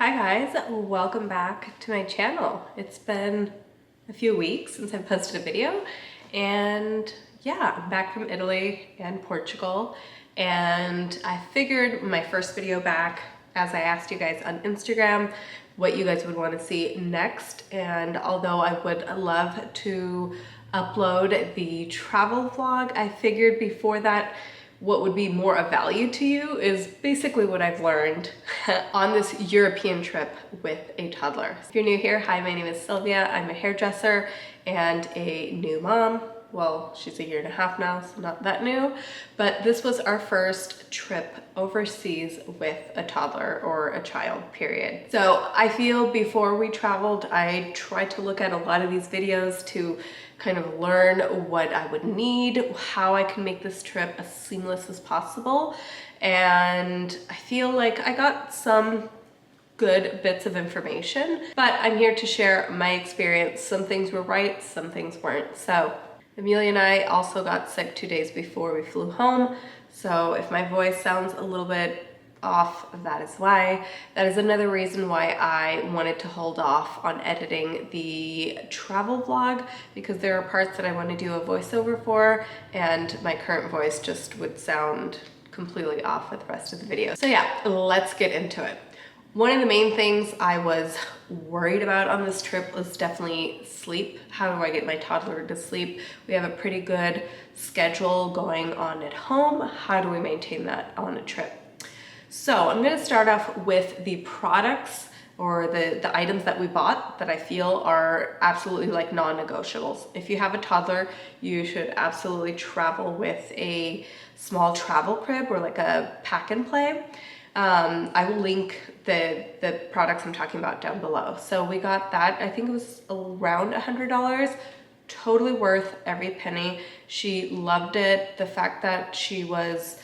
Hi guys, welcome back to my channel. It's been a few weeks since I've posted a video, and yeah, I'm back from Italy and Portugal, and I figured my first video back, as I asked you guys on Instagram what you guys would want to see next, and although I would love to upload the travel vlog, I figured before that what would be more of value to you is basically what I've learned on this European trip with a toddler. If you're new here, hi, my name is Sylvia. I'm a hairdresser and a new mom. Well, she's a year and a half now, so not that new, but this was our first trip overseas with a toddler or a child, period. So I feel before we traveled, I tried to look at a lot of these videos to kind of learn what I would need, how I can make this trip as seamless as possible. And I feel like I got some good bits of information, but I'm here to share my experience. Some things were right, some things weren't. So Amelia and I also got sick 2 days before we flew home. So if my voice sounds a little bit off, that is why. That is another reason why I wanted to hold off on editing the travel vlog, because there are parts that I want to do a voiceover for, and my current voice just would sound completely off with the rest of the video. So yeah, let's get into it. One of the main things I was worried about on this trip was definitely sleep. How do I get my toddler to sleep? We have a pretty good schedule going on at home. How do we maintain that on a trip? So I'm gonna start off with the products or the items that we bought that I feel are absolutely like non-negotiables. If you have a toddler, you should absolutely travel with a small travel crib or like a pack and play. I will link the products I'm talking about down below. So we got that, I think it was around $100. Totally worth every penny. She loved it. The fact that she was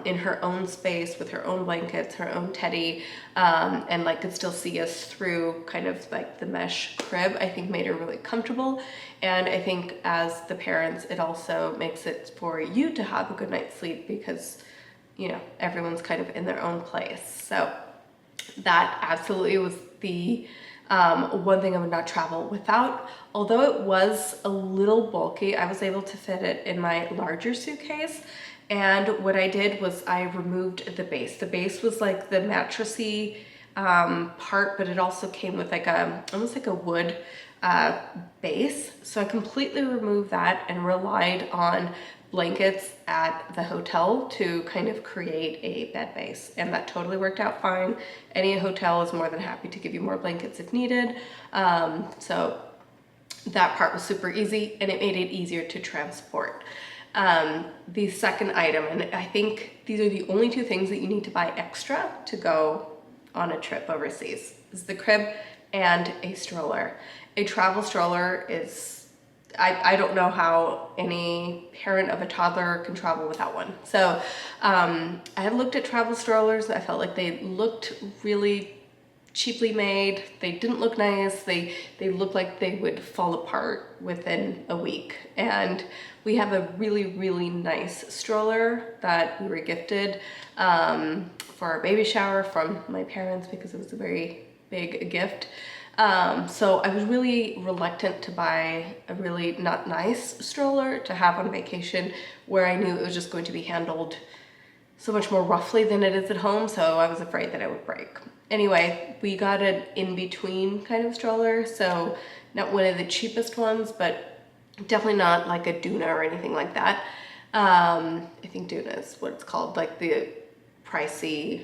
in her own space with her own blankets, her own teddy, and like could still see us through kind of like the mesh crib, I think made her really comfortable. And I think as the parents, it also makes it for you to have a good night's sleep because, you know, everyone's kind of in their own place. So that absolutely was the one thing I would not travel without. Although it was a little bulky, I was able to fit it in my larger suitcase. And what I did was I removed the base. The base was like the mattressy part, but it also came with like almost like a wood base. So I completely removed that and relied on blankets at the hotel to kind of create a bed base, and that totally worked out fine. Any hotel is more than happy to give you more blankets if needed. So that part was super easy, and it made it easier to transport. The second item, and I think these are the only two things that you need to buy extra to go on a trip overseas, is the crib and a stroller. A travel stroller is, I don't know how any parent of a toddler can travel without one. So I had looked at travel strollers. I felt like they looked really cheaply made. They didn't look nice. They looked like they would fall apart within a week. And we have a really, really nice stroller that we were gifted for our baby shower from my parents because it was a very big gift. So I was really reluctant to buy a really not nice stroller to have on vacation where I knew it was just going to be handled so much more roughly than it is at home. So I was afraid that it would break. Anyway, we got an in-between kind of stroller. So not one of the cheapest ones, but definitely not like a Duna or anything like that. I think Duna is what it's called, like the pricey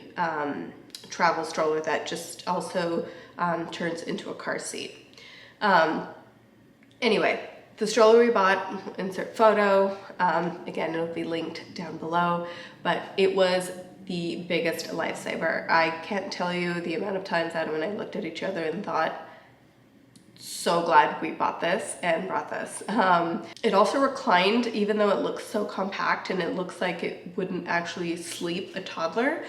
travel stroller that just also turns into a car seat. Anyway, the stroller we bought, insert photo, again, it'll be linked down below, but it was the biggest lifesaver. I can't tell you the amount of times Adam and I looked at each other and thought, so glad we bought this and brought this. It also reclined, even though it looks so compact and it looks like it wouldn't actually sleep a toddler.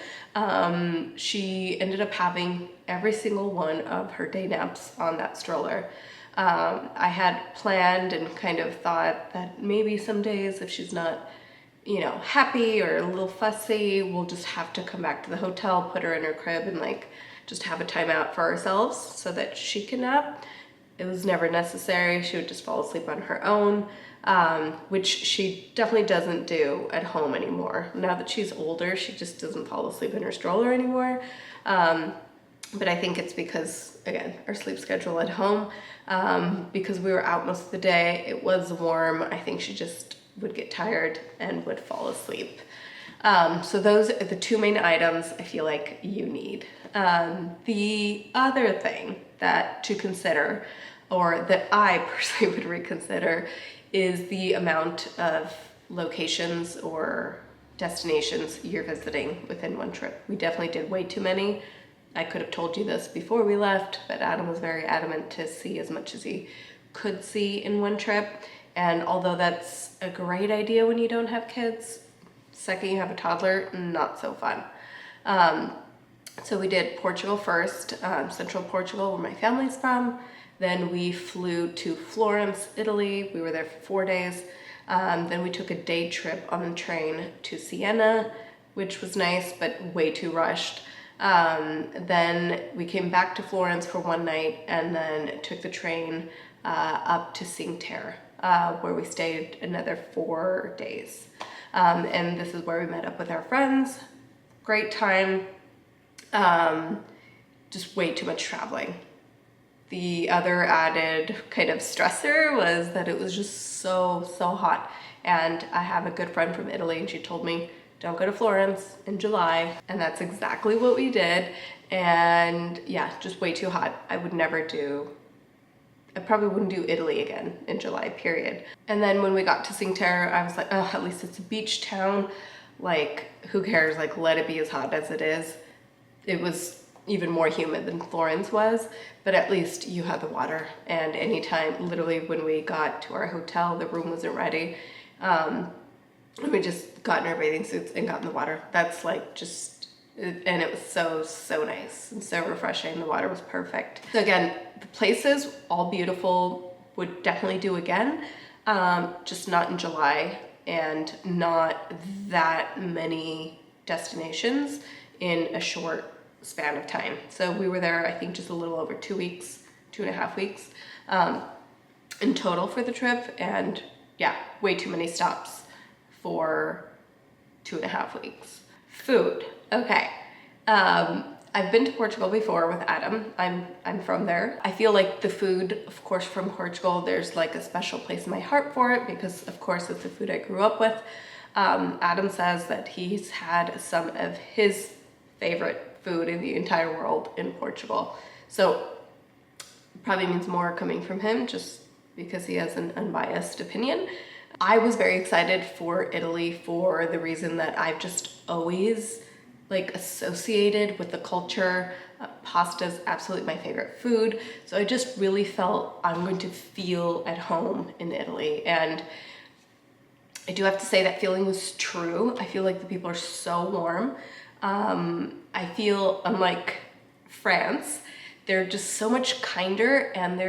She ended up having every single one of her day naps on that stroller. I had planned and kind of thought that maybe some days if she's not, you know, happy or a little fussy, we'll just have to come back to the hotel, put her in her crib and like just have a timeout for ourselves so that she can nap. It was never necessary. She would just fall asleep on her own, which she definitely doesn't do at home anymore. Now that she's older, she just doesn't fall asleep in her stroller anymore. But I think it's because, again, our sleep schedule at home, because we were out most of the day, it was warm. I think she just would get tired and would fall asleep. So those are the two main items I feel like you need. The other thing that to consider, or that I personally would reconsider, is the amount of locations or destinations you're visiting within one trip. We definitely did way too many. I could have told you this before we left, but Adam was very adamant to see as much as he could see in one trip. And although that's a great idea when you don't have kids, second you have a toddler, not so fun. So we did Portugal first, central Portugal, where my family's from. Then we flew to Florence, Italy. We were there for 4 days. Then we took a day trip on the train to Siena, which was nice, but way too rushed. Then we came back to Florence for one night and then took the train up to Terre, where we stayed another 4 days. And this is where we met up with our friends. Great time. Just way too much traveling. The other added kind of stressor was that it was just so hot. And I have a good friend from Italy, and she told me, don't go to Florence in July. And that's exactly what we did. And yeah, just way too hot. I probably wouldn't do Italy again in July, period. And then when we got to Terre, I was like, oh, at least it's a beach town. Like, who cares? Like, let it be as hot as it is. It was even more humid than Florence was, but at least you had the water. And anytime, literally when we got to our hotel, the room wasn't ready. We just got in our bathing suits and got in the water. That's like and it was so nice and so refreshing. The water was perfect. So again, the places, all beautiful, would definitely do again, just not in July and not that many destinations in a short span of time. So we were there, I think, just a little over 2 weeks, 2.5 weeks in total for the trip. And yeah, way too many stops for 2.5 weeks. Food. Okay. I've been to Portugal before with Adam. I'm from there. I feel like the food, of course, from Portugal, there's like a special place in my heart for it because, of course, it's the food I grew up with. Adam says that he's had some of his favorite food in the entire world in Portugal. So probably means more coming from him just because he has an unbiased opinion. I was very excited for Italy for the reason that I've just always like associated with the culture. Pasta is absolutely my favorite food. So I just really felt I'm going to feel at home in Italy. And I do have to say that feeling was true. I feel like the people are so warm. I feel unlike France, they're just so much kinder, and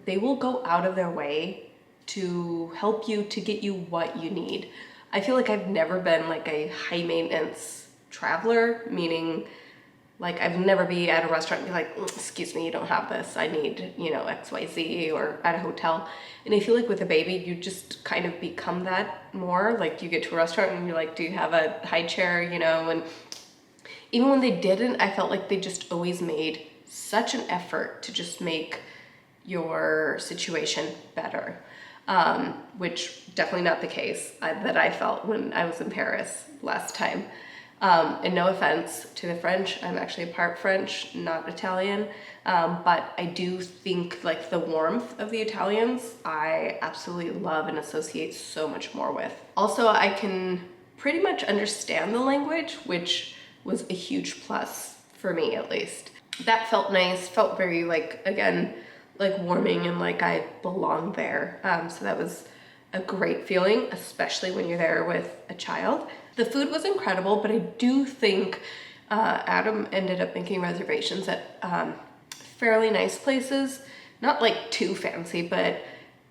they will go out of their way to help you, to get you what you need. I feel like I've never been like a high maintenance traveler, meaning like I've never be at a restaurant and be like, excuse me, you don't have this, I need, XYZ, or at a hotel. And I feel like with a baby, you just kind of become that more. Like you get to a restaurant and you're like, do you have a high chair, and even when they didn't, I felt like they just always made such an effort to just make your situation better, which definitely not the case that I felt when I was in Paris last time. And no offense to the French, I'm actually part French, not Italian, but I do think like the warmth of the Italians, I absolutely love and associate so much more with. Also, I can pretty much understand the language, which was a huge plus for me, at least. That felt nice, felt very again, warming, and like I belonged there. So that was a great feeling, especially when you're there with a child. The food was incredible, but I do think Adam ended up making reservations at fairly nice places. Not like too fancy, but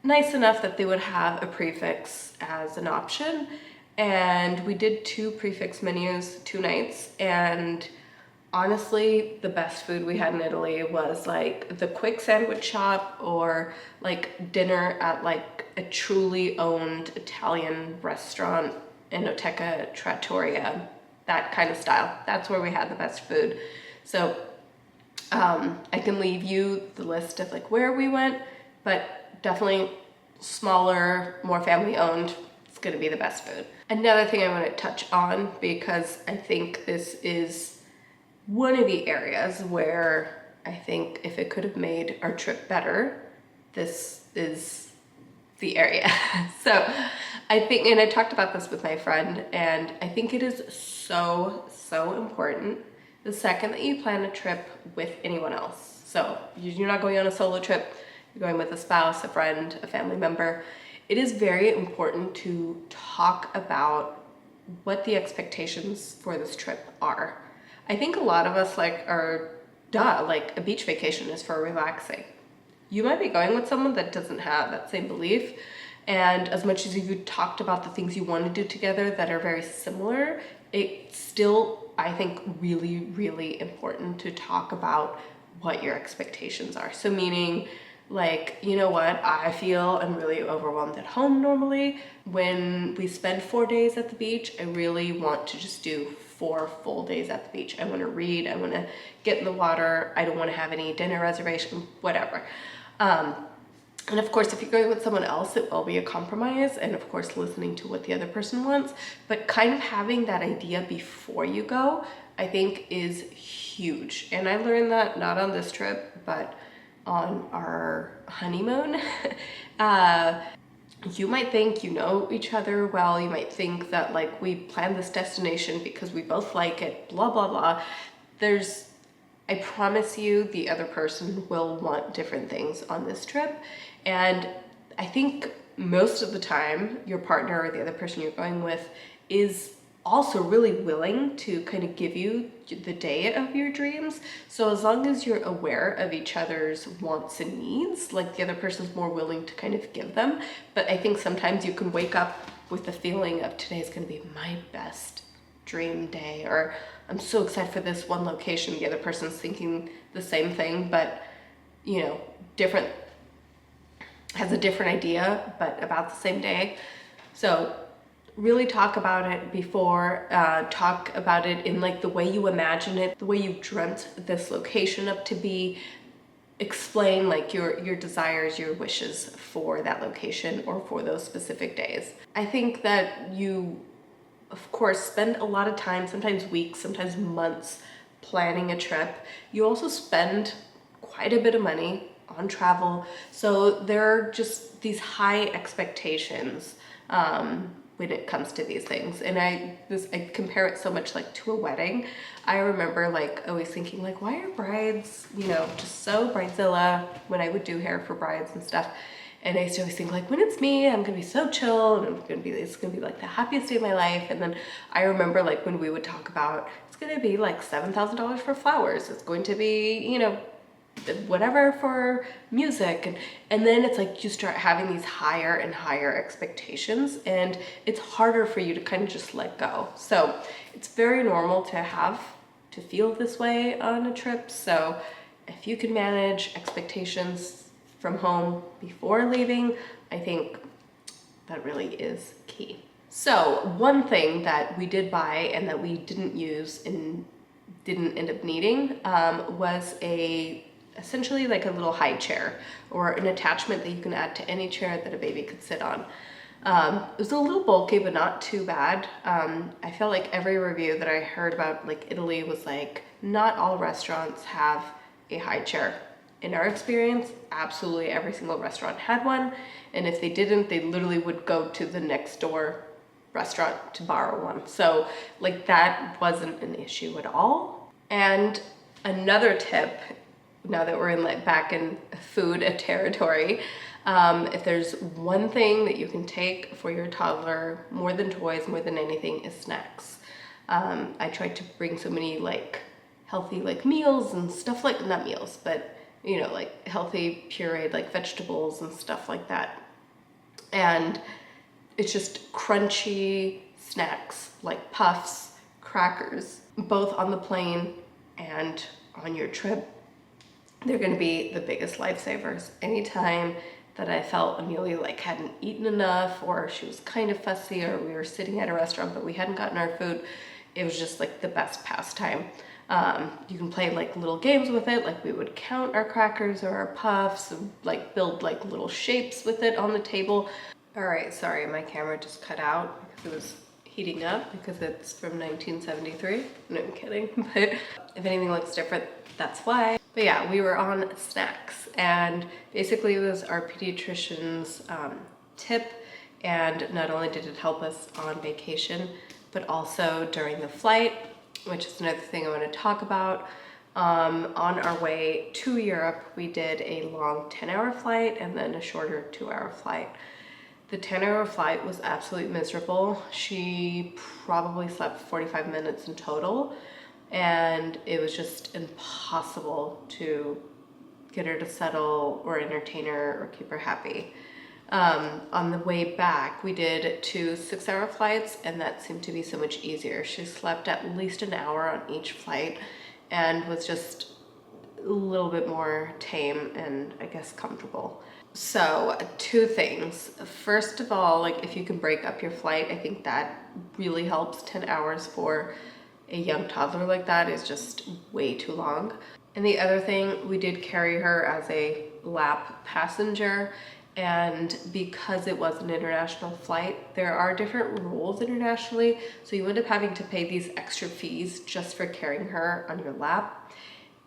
nice enough that they would have a prefix as an option. And we did 2 prefix menus, 2 nights, and honestly, the best food we had in Italy was like the quick sandwich shop or like dinner at like a truly owned Italian restaurant, Enoteca Trattoria, that kind of style. That's where we had the best food. So I can leave you the list of like where we went, but definitely smaller, more family owned. It's gonna be the best food. Another thing I want to touch on, because I think this is one of the areas where I think if it could have made our trip better, this is the area. So I think, and I talked about this with my friend, and I think it is so important the second that you plan a trip with anyone else. So you're not going on a solo trip, you're going with a spouse, a friend, a family member. It is very important to talk about what the expectations for this trip are. I think a lot of us like like a beach vacation is for relaxing. You might be going with someone that doesn't have that same belief. And as much as you talked about the things you want to do together that are very similar, it's still, I think, really important to talk about what your expectations are. So meaning, like, you know what, I feel I'm really overwhelmed at home normally. When we spend 4 days at the beach, I really want to just do 4 full days at the beach. I want to read, I want to get in the water, I don't want to have any dinner reservation, whatever. And of course, if you're going with someone else, it will be a compromise, and of course listening to what the other person wants, but kind of having that idea before you go, I think is huge. And I learned that not on this trip, but on our honeymoon. You might think you know each other well, you might think that like we planned this destination because we both like it, blah, blah, blah. I promise you the other person will want different things on this trip. And I think most of the time your partner or the other person you're going with is also really willing to kind of give you the day of your dreams. So as long as you're aware of each other's wants and needs, like the other person's more willing to kind of give them. But I think sometimes you can wake up with the feeling of today's gonna be my best dream day, or I'm so excited for this one location. The other person's thinking the same thing, but you know, has a different idea, but about the same day. So really talk about it before, talk about it in like the way you imagine it, the way you dreamt this location up to be. Explain like your desires, your wishes for that location or for those specific days. I think that you, of course, spend a lot of time, sometimes weeks, sometimes months, planning a trip. You also spend quite a bit of money on travel. So there are just these high expectations when it comes to these things. And I compare it so much like to a wedding. I remember like always thinking like, why are brides, you know, just so bridezilla when I would do hair for brides and stuff. And I used to always think like, when it's me, I'm gonna be so chill and it's gonna be like the happiest day of my life. And then I remember like when we would talk about, it's gonna be like $7,000 for flowers. It's going to be, you know, whatever for music. And then it's like you start having these higher and higher expectations, and it's harder for you to kind of just let go. So it's very normal to feel this way on a trip. So if you can manage expectations from home before leaving, I think that really is key. So one thing that we did buy and that we didn't use and didn't end up needing was essentially like a little high chair, or an attachment that you can add to any chair that a baby could sit on. It was a little bulky, but not too bad. I felt like every review that I heard about like Italy was like, not all restaurants have a high chair. In our experience, absolutely every single restaurant had one. And if they didn't, they literally would go to the next door restaurant to borrow one. So like that wasn't an issue at all. And another tip, now that we're in like back in food territory, if there's one thing that you can take for your toddler, more than toys, more than anything, is snacks. I tried to bring so many like healthy like meals and stuff, like not meals, but you know, like healthy pureed like vegetables and stuff like that. And it's just crunchy snacks like puffs, crackers, both on the plane and on your trip, they're going to be the biggest lifesavers. Anytime that I felt Amelia like hadn't eaten enough, or she was kind of fussy, or we were sitting at a restaurant but we hadn't gotten our food, it was just like the best pastime. You can play like little games with it, like we would count our crackers or our puffs and like build like little shapes with it on the table. All right, sorry, my camera just cut out because it was heating up because it's from 1973. No, I'm kidding. But if anything looks different, that's why. But yeah, we were on snacks, and basically it was our pediatrician's tip, and not only did it help us on vacation, but also during the flight, which is another thing I want to talk about. On our way to Europe, we did a long 10-hour flight and then a shorter 2-hour flight. The 10-hour flight was absolutely miserable. She probably slept 45 minutes in total, and it was just impossible to get her to settle or entertain her or keep her happy. On the way back, we did 2 6-hour flights, and that seemed to be so much easier. She slept at least an hour on each flight and was just a little bit more tame and I guess comfortable. So 2 things. First of all, like if you can break up your flight, I think that really helps. 10 hours for a young toddler like that is just way too long. And the other thing, we did carry her as a lap passenger, and because it was an international flight, there are different rules internationally, so you end up having to pay these extra fees just for carrying her on your lap.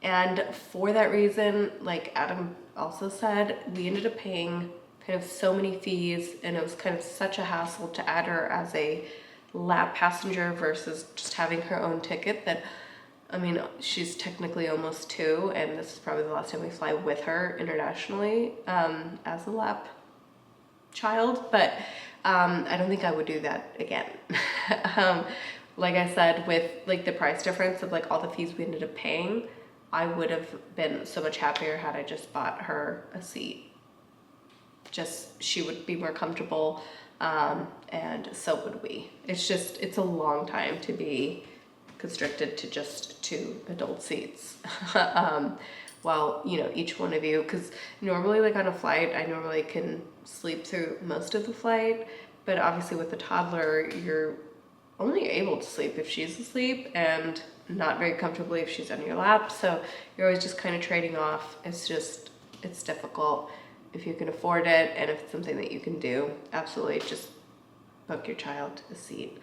And for that reason, like Adam also said, we ended up paying kind of so many fees, and it was kind of such a hassle to add her as a lap passenger versus just having her own ticket that, I mean, she's technically almost 2, and this is probably the last time we fly with her internationally as a lap child, but I don't think I would do that again. Like I said, with like the price difference of like all the fees we ended up paying, I would have been so much happier had I just bought her a seat. Just, she would be more comfortable, and so would we. It's a long time to be constricted to just 2 adult seats. While, you know, each one of you, because normally like on a flight, I normally can sleep through most of the flight, but obviously with the toddler, you're only able to sleep if she's asleep and not very comfortably if she's on your lap. So you're always just kind of trading off. It's difficult. If you can afford it and if it's something that you can do, absolutely just book your child a seat.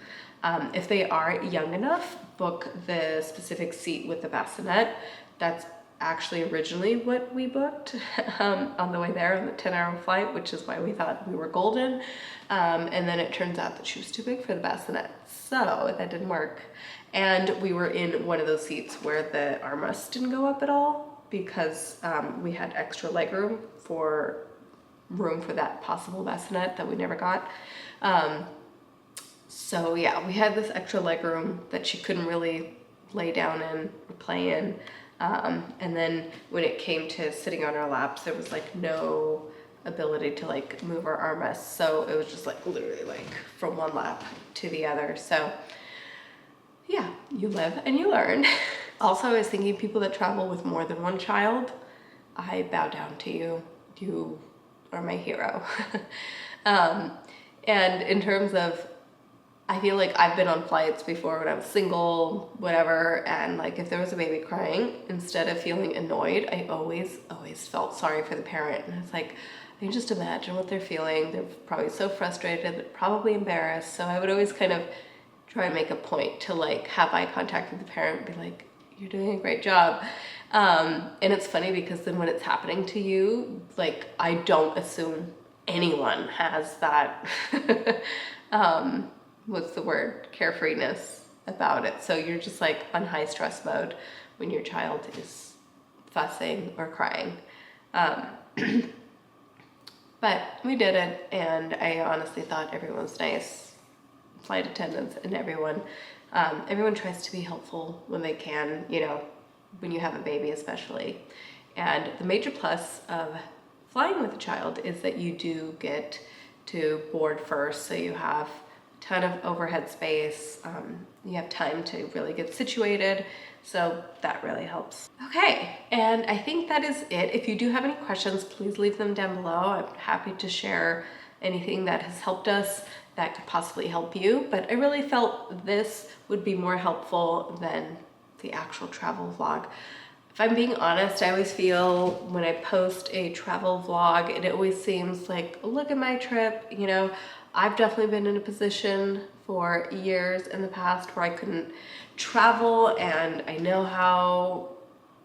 If they are young enough, book the specific seat with the bassinet. That's actually originally what we booked on the way there on the 10-hour flight, which is why we thought we were golden. And then it turns out that she was too big for the bassinet, so that didn't work. And we were in one of those seats where the armrest didn't go up at all because we had extra legroom for that possible bassinet that we never got. So yeah, we had this extra legroom that she couldn't really lay down in or play in. And then when it came to sitting on our laps, there was like no ability to like move our armrests. So it was just like literally like from one lap to the other. So yeah, you live and you learn. Also, I was thinking, people that travel with more than one child, I bow down to you. You are my hero. And in terms of, I feel like I've been on flights before when I was single, whatever, and like if there was a baby crying, instead of feeling annoyed, I always felt sorry for the parent. And it's like, I can just imagine what they're feeling. They're probably so frustrated, they're probably embarrassed. So I would always kind of try and make a point to like have eye contact with the parent and be like, you're doing a great job. And it's funny because then when it's happening to you, like I don't assume anyone has that, what's the word, carefreeness about it. So you're just like on high stress mode when your child is fussing or crying. But we did it, and I honestly thought everyone was nice. Flight attendants and everyone tries to be helpful when they can, you know, when you have a baby especially. And the major plus of flying with a child is that you do get to board first, so you have a ton of overhead space. You have time to really get situated. So that really helps. Okay, and I think that is it. If you do have any questions, please leave them down below. I'm happy to share anything that has helped us that could possibly help you, but I really felt this would be more helpful than the actual travel vlog. If I'm being honest, I always feel when I post a travel vlog, it always seems like, look at my trip. You know, I've definitely been in a position for years in the past where I couldn't travel, and I know how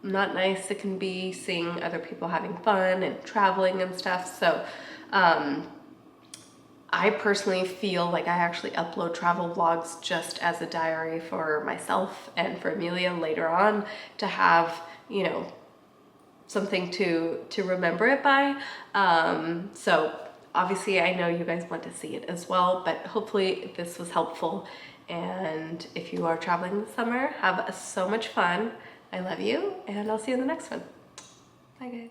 not nice it can be seeing other people having fun and traveling and stuff. So I personally feel like I actually upload travel vlogs just as a diary for myself and for Amelia later on to have, you know, something to remember it by. So obviously I know you guys want to see it as well, but hopefully this was helpful. And if you are traveling this summer, have so much fun. I love you, and I'll see you in the next one. Bye guys.